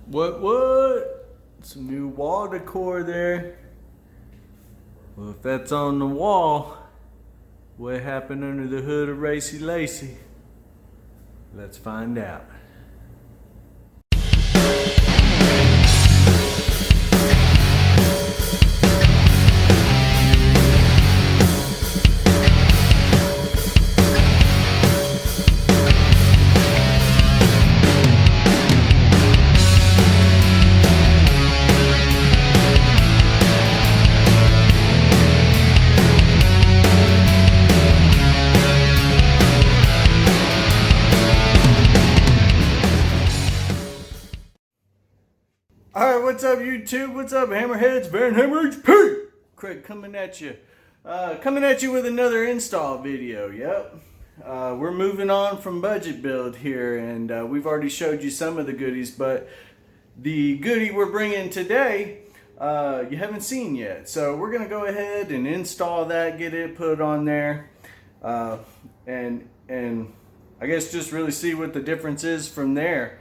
What? Some new wall decor there. Well, if that's on the wall, what happened under the hood of Racy Lacy? Let's find out. Alright, what's up YouTube? What's up Hammerheads? Vanhammer HP! Craig coming at you. With another install video, yep. We're moving on from budget build here, and we've already showed you some of the goodies, but the goodie we're bringing today, you haven't seen yet. So we're going to go ahead and install that, get it put on there, and I guess just really see what the difference is from there.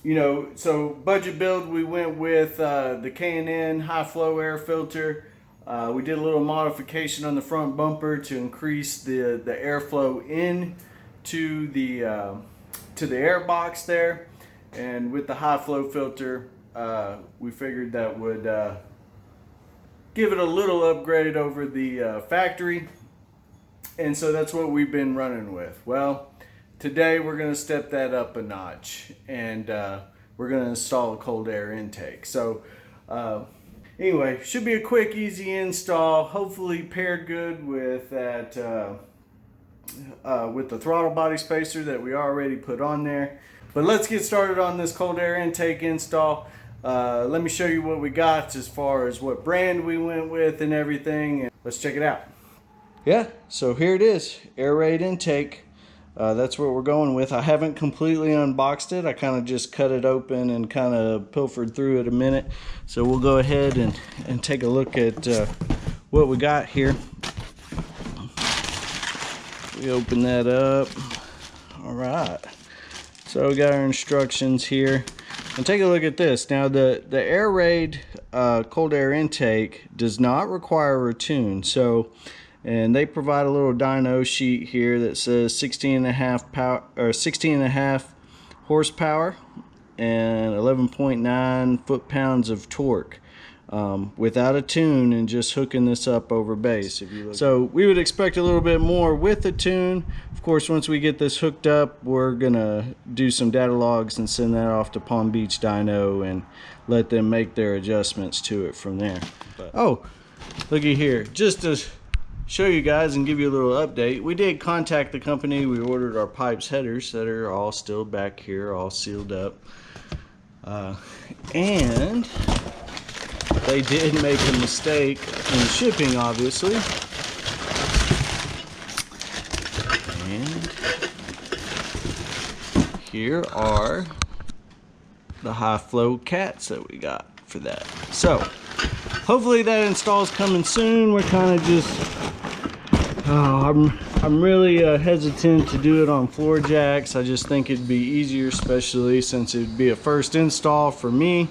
You know, so budget build, we went with the K&N high flow air filter. We did a little modification on the front bumper to increase the airflow in to the air box there. And with the high flow filter, we figured that would give it a little upgrade over the factory. And so that's what we've been running with. Well, today we're going to step that up a notch, and we're going to install a cold air intake. So anyway, should be a quick, easy install, hopefully paired good with that with the throttle body spacer that we already put on there. But let's get started on this cold air intake install. Let me show you what we got as far as what brand we went with and everything, and let's check it out. Yeah, so here it is, Airaid intake. That's what we're going with. I haven't completely unboxed it. I kind of just cut it open and kind of pilfered through it a minute. So we'll go ahead and take a look at what we got here. We open that up. All right. So we got our instructions here. And take a look at this. Now the Airaid cold air intake does not require a tune. So, and they provide a little dyno sheet here that says 16.5 horsepower and 11.9 foot-pounds of torque, without a tune and just hooking this up over base. So we would expect a little bit more with the tune. Of course, once we get this hooked up, we're gonna do some data logs and send that off to Palm Beach Dyno and let them make their adjustments to it from there. Oh, looky here, just to show you guys and give you a little update, we did contact the company. We ordered our pipes headers that are all still back here, all sealed up, and they did make a mistake in shipping, obviously. And here are the high flow cats that we got for that. So hopefully that install is coming soon. We're kind of just I'm really hesitant to do it on floor jacks. I just think it'd be easier, especially since it'd be a first install for me.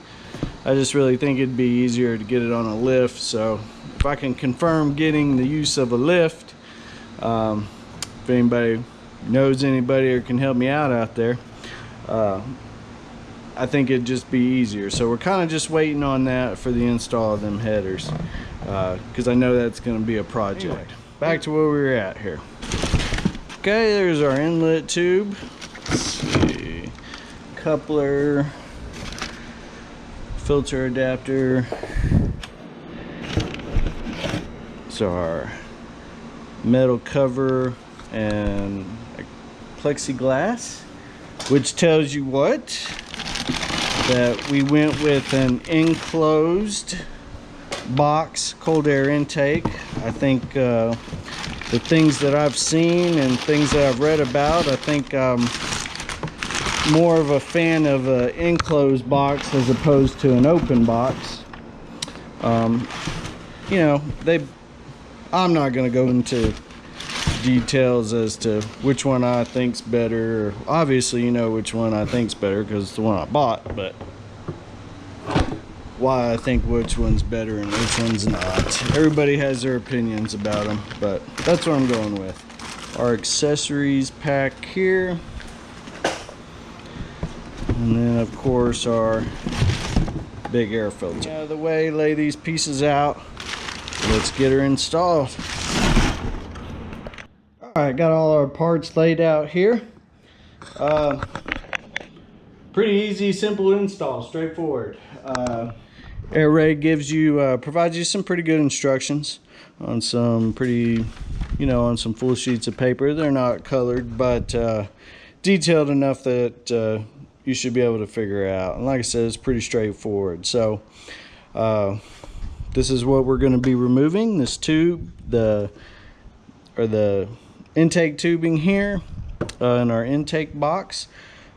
I just really think it'd be easier to get it on a lift. So if I can confirm getting the use of a lift, if anybody knows anybody or can help me out there, I think it'd just be easier. So we're kind of just waiting on that for the install of them headers, because I know that's going to be a project. Anyway, back to where we were at here. Okay, there's our inlet tube. Let's see. Coupler, filter adapter. So our metal cover and plexiglass, which tells you what? That we went with an enclosed box cold air intake. I think the things that I've seen and things that I've read about, I think I'm more of a fan of an enclosed box as opposed to an open box. You know, I'm not going to go into details as to which one I think's better. Obviously, you know which one I think's better because it's the one I bought, but why I think which one's better and which one's not. Everybody has their opinions about them, but that's what I'm going with. Our accessories pack here. And then of course our big air filter. Out of the way, lay these pieces out. Let's get her installed. Alright, got all our parts laid out here. Pretty easy, simple install, straightforward. Airaid gives you, provides you some pretty good instructions on some pretty, on some full sheets of paper. They're not colored, but detailed enough that you should be able to figure it out. And like I said, it's pretty straightforward. So this is what we're going to be removing. This tube, the intake tubing here in our intake box.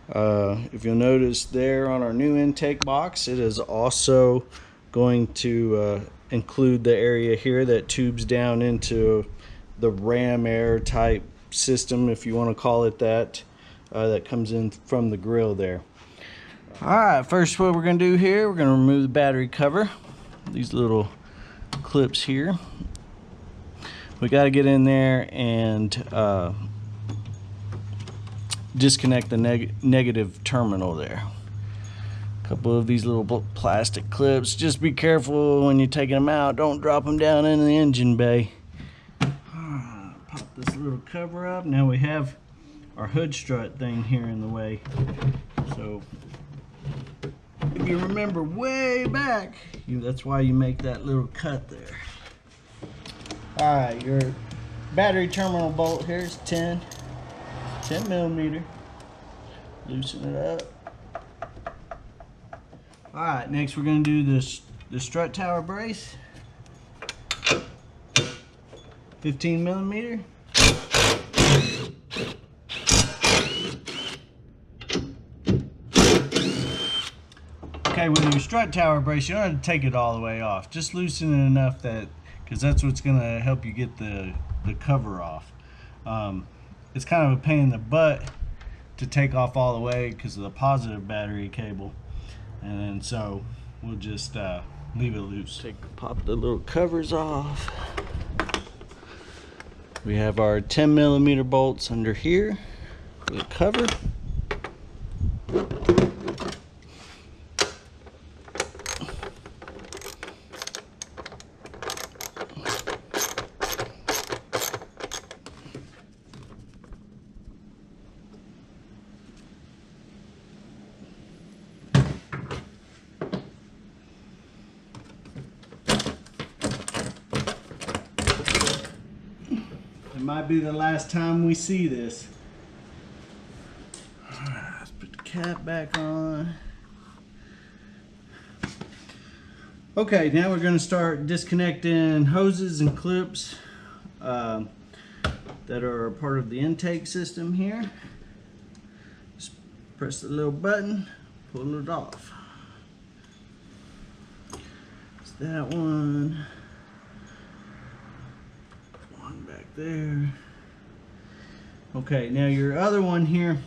If you'll notice there on our new intake box, it is also going to include the area here that tubes down into the ram air type system, if you want to call it that, that comes in from the grill there. Alright, first what we're going to do here, we're going to remove the battery cover. These little clips here. We got to get in there and disconnect the negative terminal there. A couple of these little plastic clips. Just be careful when you're taking them out. Don't drop them down in the engine bay. Pop this little cover up. Now we have our hood strut thing here in the way. So if you remember way back, that's why you make that little cut there. Alright, your battery terminal bolt here is 10 millimeter. Loosen it up. Alright, next we're going to do the strut tower brace. 15 millimeter. Okay, with your strut tower brace, you don't have to take it all the way off. Just loosen it enough that, because that's what's going to help you get the cover off. It's kind of a pain in the butt to take off all the way because of the positive battery cable, and then so we'll just leave it loose. Pop the little covers off. We have our 10 millimeter bolts under here for the cover. It might be the last time we see this. Alright, let's put the cap back on. Okay, now we're going to start disconnecting hoses and clips that are a part of the intake system here. Just press the little button, pull it off. It's that one. Back there. Okay, now your other one here,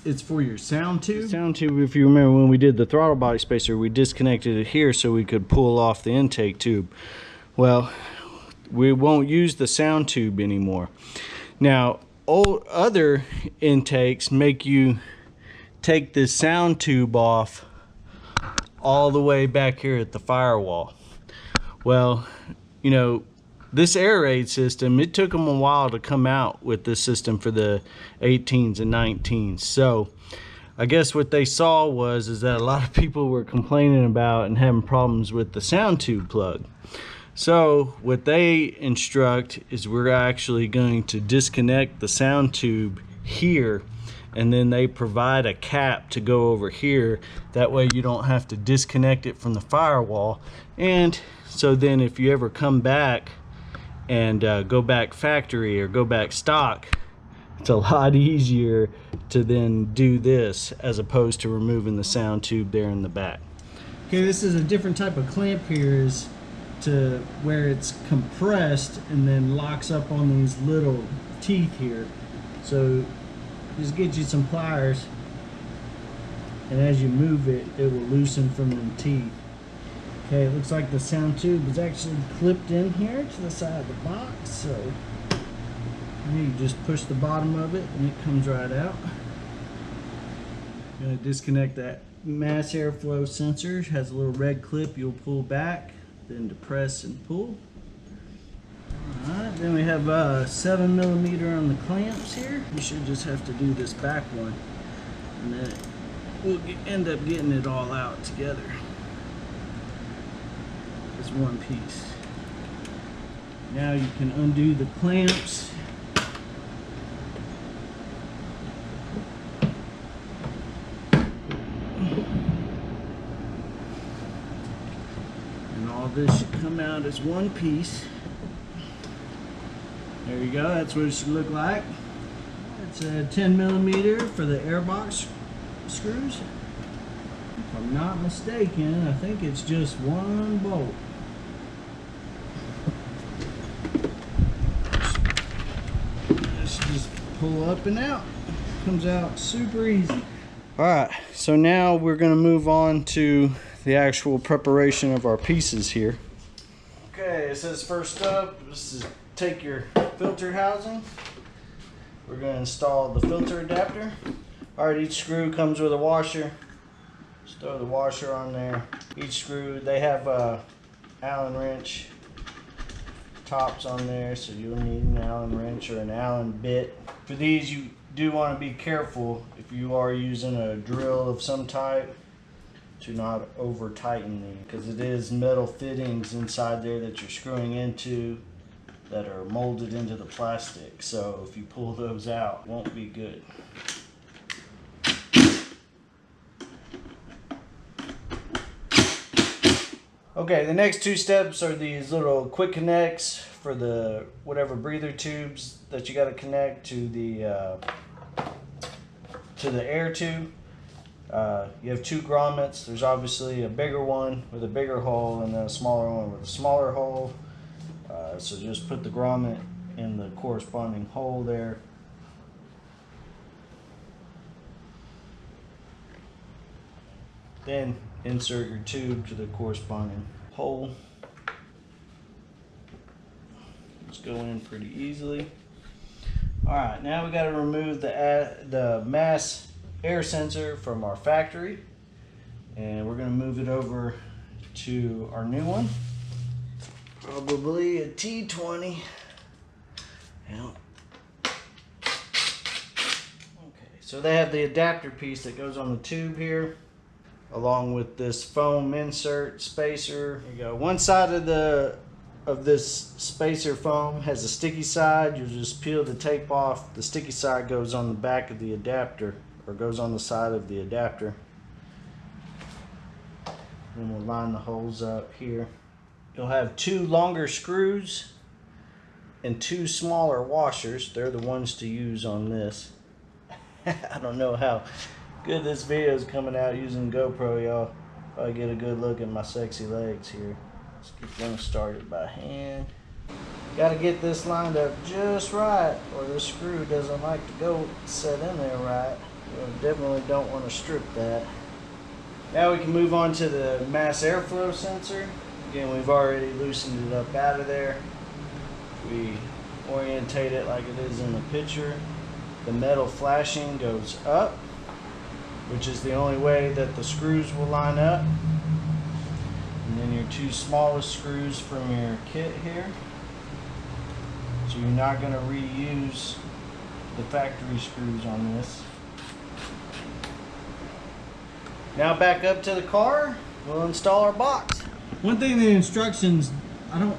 it's for your sound tube. The sound tube, if you remember when we did the throttle body spacer, we disconnected it here so we could pull off the intake tube. Well, we won't use the sound tube anymore. Now, other intakes make you take this sound tube off all the way back here at the firewall. Well, this Airaid system, it took them a while to come out with this system for the 18s and 19s. So I guess what they saw is that a lot of people were complaining about and having problems with the sound tube plug. So what they instruct is we're actually going to disconnect the sound tube here, and then they provide a cap to go over here. That way you don't have to disconnect it from the firewall. And so then if you ever come back and go back factory or go back stock, it's a lot easier to then do this as opposed to removing the sound tube there in the back. Okay, this is a different type of clamp here. Is to where it's compressed and then locks up on these little teeth here. So just get you some pliers, and as you move it, it will loosen from the teeth. Okay, it looks like the sound tube is actually clipped in here to the side of the box, so you just push the bottom of it and it comes right out. I'm going to disconnect that mass airflow sensor. It has a little red clip you'll pull back, then depress and pull. Alright, then we have 7mm on the clamps here. You should just have to do this back one, and then we'll end up getting it all out together as one piece. Now you can undo the clamps. And all this should come out as one piece. There you go, that's what it should look like. It's a 10mm for the airbox screws. If I'm not mistaken, I think it's just one bolt. This just pull up and out. Comes out super easy. Alright, so now we're going to move on to the actual preparation of our pieces here. Okay, it says first up, this is take your filter housing. We're going to install the filter adapter. Alright, each screw comes with a washer. Just throw the washer on there. Each screw, they have a Allen wrench tops on there, so you'll need an Allen wrench or an Allen bit. For these, you do want to be careful if you are using a drill of some type to not over tighten these, because it is metal fittings inside there that you're screwing into that are molded into the plastic, so if you pull those out, it won't be good. Okay, the next two steps are these little quick connects for the whatever breather tubes that you got to connect to the air tube. You have two grommets. There's obviously a bigger one with a bigger hole and then a smaller one with a smaller hole. So just put the grommet in the corresponding hole there. Then insert your tube to the corresponding hole. Just go in pretty easily. Alright, now we got to remove the mass air sensor from our factory, and we're going to move it over to our new one. Probably a T20. Yeah. Okay, so they have the adapter piece that goes on the tube here, along with this foam insert spacer. There you go. One side of this spacer foam has a sticky side. You'll just peel the tape off. The sticky side goes on the back of the adapter, or goes on the side of the adapter. Then we'll line the holes up here. You'll have two longer screws and two smaller washers. They're the ones to use on this. I don't know how good this video is coming out using GoPro, y'all. Probably get a good look at my sexy legs here. Let's get them started by hand. Gotta get this lined up just right, or the screw doesn't like to go set in there right. You definitely don't want to strip that. Now we can move on to the mass airflow sensor. Again, we've already loosened it up out of there. We orientate it like it is in the picture. The metal flashing goes up, which is the only way that the screws will line up. And then your two smallest screws from your kit here. So you're not going to reuse the factory screws on this. Now back up to the car, we'll install our box. One thing in the instructions, I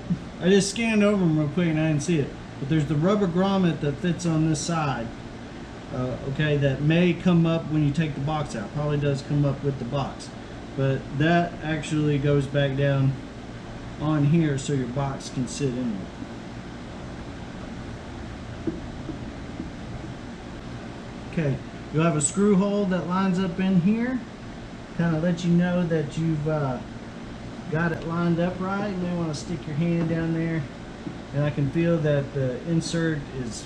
just scanned over them real quick and I didn't see it, but there's the rubber grommet that fits on this side. Okay, that may come up when you take the box out. Probably does come up with the box, but that actually goes back down on here so your box can sit in it. Okay, you'll have a screw hole that lines up in here, kind of let you know that you've got it lined up right, you may want to stick your hand down there, and I can feel that the insert is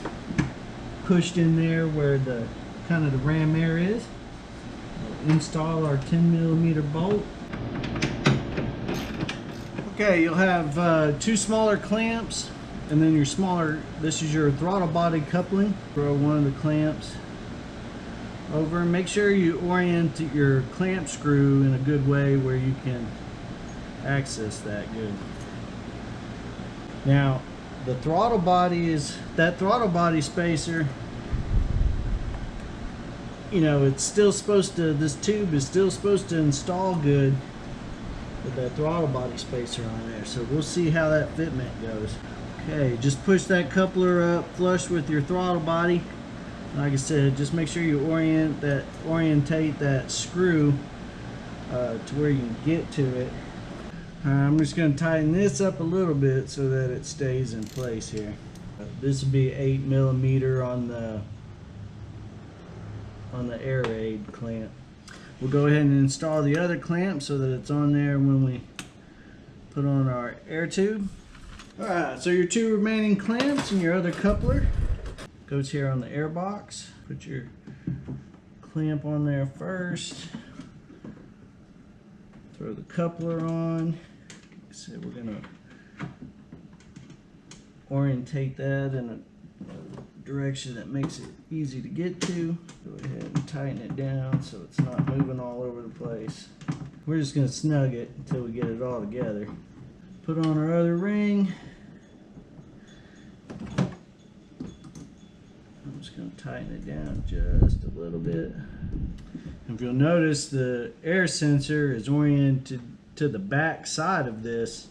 pushed in there where the kind of the ram air is. We'll install our 10mm bolt. Okay, you'll have 2 smaller clamps, and then your smaller, this is your throttle body coupling. Throw one of the clamps over. Make sure you orient your clamp screw in a good way where you can access that good. Now, the throttle body is, that throttle body spacer, you know, it's still supposed to, this tube is still supposed to install good with that throttle body spacer on there. So we'll see how that fitment goes. Okay, just push that coupler up flush with your throttle body. Like I said, just make sure you orientate that screw to where you can get to it. I'm just going to tighten this up a little bit so that it stays in place here. This will be 8mm on the Airaid clamp. We'll go ahead and install the other clamp so that it's on there when we put on our air tube. Alright, so your 2 remaining clamps and your other coupler goes here on the air box. Put your clamp on there first. Throw the coupler on. So we're going to orientate that in a direction that makes it easy to get to. Go ahead and tighten it down so it's not moving all over the place. We're just going to snug it until we get it all together. Put on our other ring. I'm just going to tighten it down just a little bit. If you'll notice, the air sensor is oriented to the back side of this,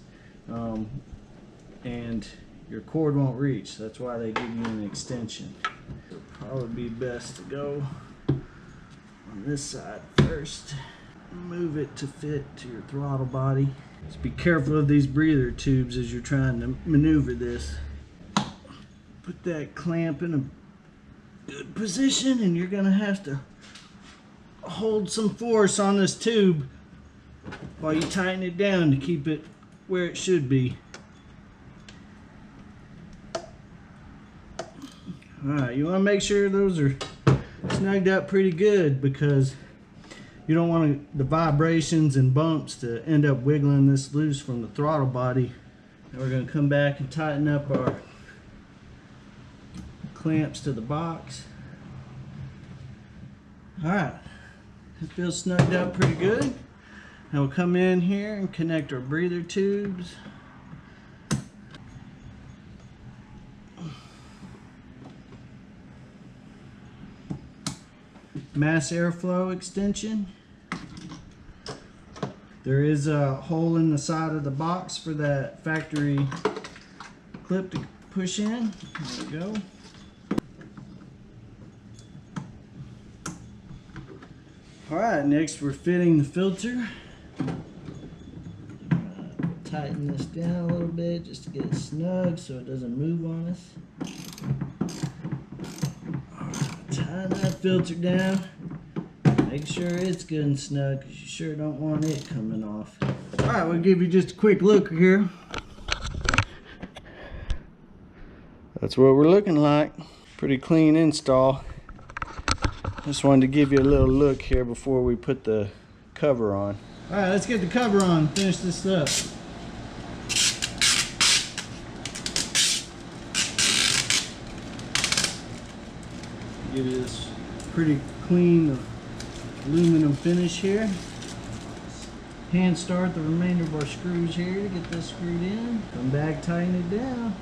and your cord won't reach. That's why they give you an extension. It'll probably be best to go on this side first. Move it to fit to your throttle body. Just be careful of these breather tubes as you're trying to maneuver this. Put that clamp in a good position, and you're going to have to hold some force on this tube while you tighten it down to keep it where it should be. Alright, you want to make sure those are snugged up pretty good, because you don't want the vibrations and bumps to end up wiggling this loose from the throttle body. And we're going to come back and tighten up our clamps to the box. Alright, it feels snugged up pretty good. Now we'll come in here and connect our breather tubes. Mass airflow extension. There is a hole in the side of the box for that factory clip to push in. There we go. Alright, next we're fitting the filter. Tighten this down a little bit just to get it snug so it doesn't move on us. Tighten that filter down. Make sure it's good and snug, because you sure don't want it coming off. Alright, we'll give you just a quick look here. That's what we're looking like. Pretty clean install. Just wanted to give you a little look here before we put the cover on. Alright, let's get the cover on and finish this up. Give you this pretty clean aluminum finish here. Hand start the remainder of our screws here to get this screwed in. Come back, tighten it down.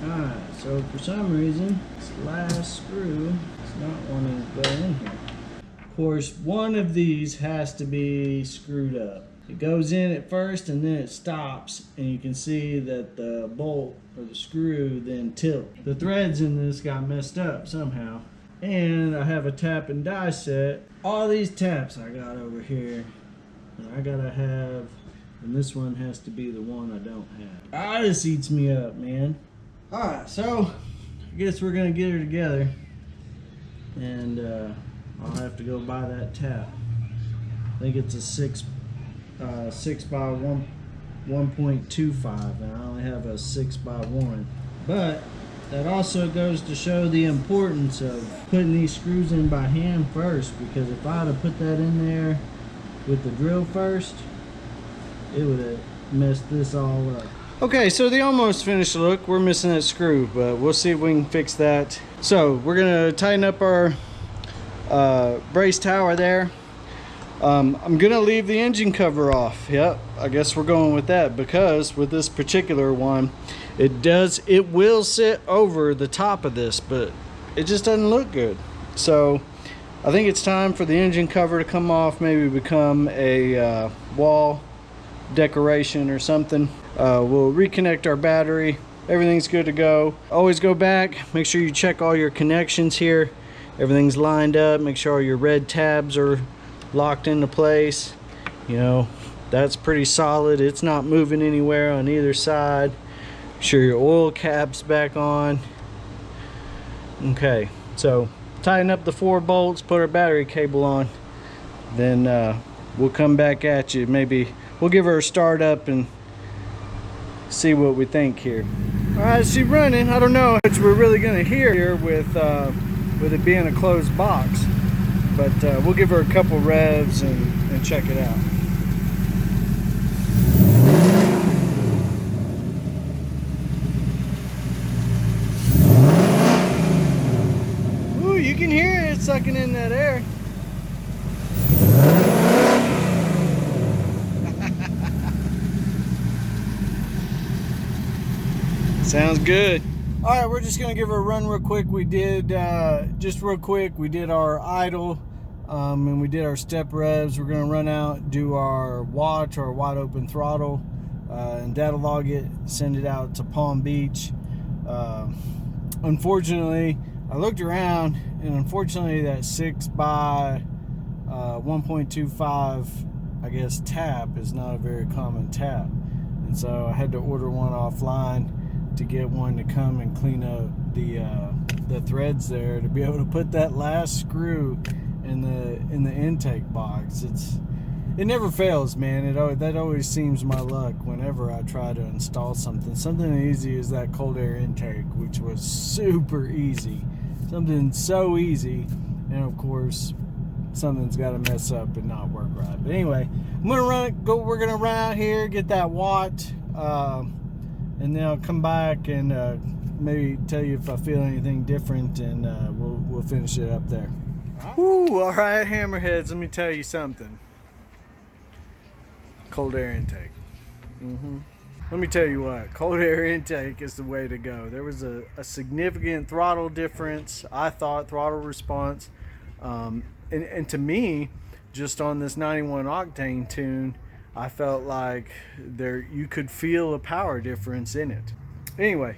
Alright, so for some reason, this last screw is not wanting to go in here. Of course, one of these has to be screwed up. It goes in at first and then it stops, and you can see that the bolt or the screw then tilts. The threads in this got messed up somehow. And I have a tap and die set. All these taps I got over here, and I gotta have, and this one has to be the one I don't have. This eats me up, man. Alright, so I guess we're gonna get her together, and I'll have to go buy that tap. I think it's a 6 by 1.25, and I only have a 6x1. But that also goes to show the importance of putting these screws in by hand first, because if I'd have put that in there with the drill first, it would have messed this all up. Okay, so the almost finished look. We're missing that screw, but we'll see if we can fix that. So we're gonna tighten up our brace tower there. I'm gonna leave the engine cover off. Yep, I guess we're going with that, because with this particular one, it will sit over the top of this, but it just doesn't look good. So I think it's time for the engine cover to come off, maybe become a wall decoration or something. We'll reconnect our battery. Everything's good to go. Always go back, make sure you check all your connections here. Everything's lined up. Make sure all your red tabs are locked into place. You know, that's pretty solid. It's not moving anywhere on either side. Make sure your oil cap's back on. Okay, so tighten up the 4 bolts, put our battery cable on, then we'll come back at you. Maybe we'll give her a start up and see what we think here. All right, she's running. I don't know what we're really gonna hear here with it being a closed box, but we'll give her a couple revs and check it out. Ooh, you can hear it sucking in that air. Sounds good. All right, we're just gonna give her a run real quick. We did just real quick, we did our idle and we did our step revs. We're gonna run out, do our watch or wide open throttle, and data log it, send it out to Palm Beach. Unfortunately, I looked around, and unfortunately that 6x1.25 I guess tap is not a very common tap, and so I had to order one offline to get one to come and clean up the threads there, to be able to put that last screw in the intake box. It never fails, man. That always seems my luck whenever I try to install something easy as that cold air intake, which was super easy, something so easy, and of course something's got to mess up and not work right. But anyway, we're gonna run out here, get that watt, and then I'll come back and maybe tell you if I feel anything different, and we'll finish it up there. Woo, all right, hammerheads, let me tell you something. Cold air intake. Let me tell you what, cold air intake is the way to go. There was a significant throttle difference, I thought, throttle response. And to me, just on this 91 octane tune, I felt like you could feel a power difference in it. Anyway,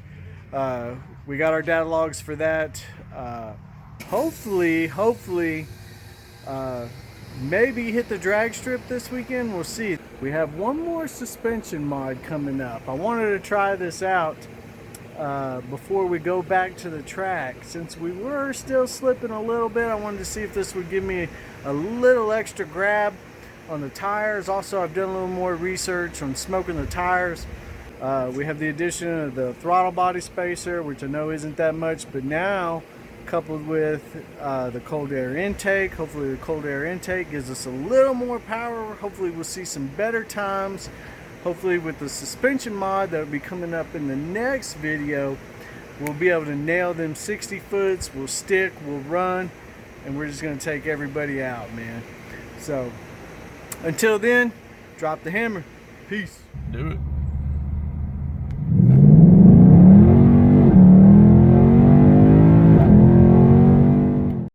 we got our data logs for that. Hopefully, maybe hit the drag strip this weekend. We'll see. We have one more suspension mod coming up. I wanted to try this out before we go back to the track. Since we were still slipping a little bit, I wanted to see if this would give me a little extra grab on the tires. Also, I've done a little more research on smoking the tires. We have the addition of the throttle body spacer, which I know isn't that much, but now coupled with the cold air intake, hopefully the cold air intake gives us a little more power. Hopefully we'll see some better times. Hopefully with the suspension mod that will be coming up in the next video, we'll be able to nail them 60 foots. We'll stick, we'll run, and we're just going to take everybody out, man. So until then, drop the hammer. Peace. Do it.